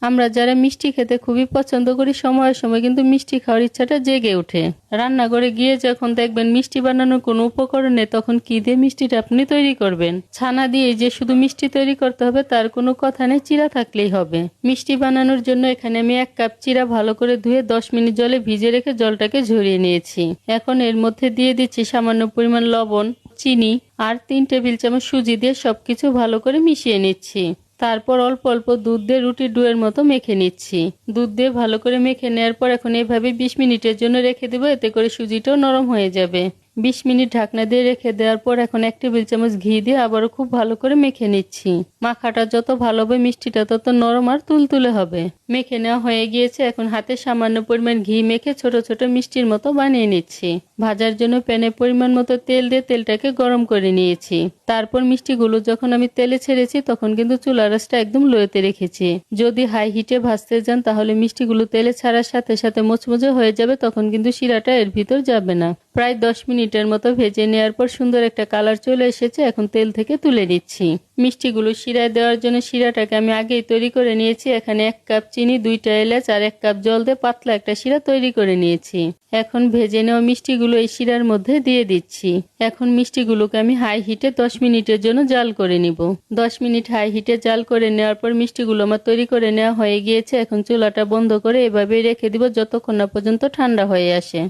আমরা যারা মিষ্টি খেতে খুবই পছন্দ করি সময়ের সময় কিন্তু মিষ্টি খাওয়ার ইচ্ছাটা জেগে ওঠে। রান্নাঘরে গিয়ে যখন দেখবেন মিষ্টি বানানোর কোনো উপকরণ নেই তখন কি দিয়ে মিষ্টিটা আপনি তৈরি করবেন। ছানা দিয়ে যে শুধু মিষ্টি তৈরি করতে হবে তার কোনো কথা নেই, চিড়া থাকলেই হবে। মিষ্টি বানানোর জন্য এখানে আমি 1 কাপ চিড়া ভালো করে ধুয়ে 10 মিনিট জলে ভিজিয়ে রেখে জলটাকে ঝরিয়ে নিয়েছি। এখন এর মধ্যে দিয়ে দিচ্ছি সামান্য পরিমাণ লবণ, চিনি আর 3 টেবিল চামচ সুজি দিয়ে সবকিছু ভালো করে মিশিয়ে নিচ্ছি। তারপর অল্প অল্প দুধ দিয়ে রুটির ডোয়ের মতো মেখে নিচ্ছি। দুধ দিয়ে ভালো করে মেখে নেওয়ার পর এখন এভাবে 20 মিনিটের জন্য রেখে দেবো, এতে করে সুজিটাও নরম হয়ে যাবে। 20 মিনিট ঢাকনা দিয়ে রেখে দেওয়ার পর এখন 1 টেবিল চামচ ঘি দিয়ে আবারও খুব ভালো করে মেখে নিচ্ছি। মাখাটা যত ভালো হবে মিষ্টিটা তত নরম আর তুলতুলে হবে। মেখে নেওয়া হয়ে গিয়েছে, এখন হাতে সামান্য পরিমাণ ঘি মেখে ছোট ছোট মিষ্টির মতো বানিয়ে নিচ্ছি। ভাজার জন্য প্যানে পরিমাণ মতো তেল দিয়ে তেলটাকে গরম করে নিয়েছি। তারপর মিষ্টিগুলো যখন আমি তেলে ছেড়েছি তখন কিন্তু চুলার আঁচটা একদম লোতে রেখেছি। যদি হাই হিটে ভাজতে যান তাহলে মিষ্টিগুলো তেলে ছাড়ার সাথে সাথে মুচমুচে হয়ে যাবে, তখন কিন্তু শিরাটা এর ভিতর যাবে না। প্রায় 10 মিনিটের মতো ভেজে নেওয়ার পর সুন্দর একটা কালার চলে এসেছে, এখন তেল থেকে তুলে নিচ্ছি। মিষ্টিগুলো শিরায় দেওয়ার জন্য শিরাটাকে আমি আগেই তৈরি করে নিয়েছি। এখানে 1 কাপ চিনি, 2টা এলাচ আর 1 কাপ জল দিয়ে পাতলা একটা শিরা তৈরি করে নিয়েছি। এখন ভেজে নেওয়া মিষ্টিগুলো এই শিরার মধ্যে দিয়ে দিচ্ছি। এখন মিষ্টিগুলোকে আমি হাই হিটে 10 মিনিটের জন্য জাল করে নিব। 10 মিনিট হাই হিটে জাল করে নেওয়ার পর মিষ্টিগুলো আমার তৈরি করে নেওয়া হয়ে গিয়েছে। এখন চুলাটা বন্ধ করে এভাবেই রেখে দিব যতক্ষণ না পর্যন্ত ঠান্ডা হয়ে আসে।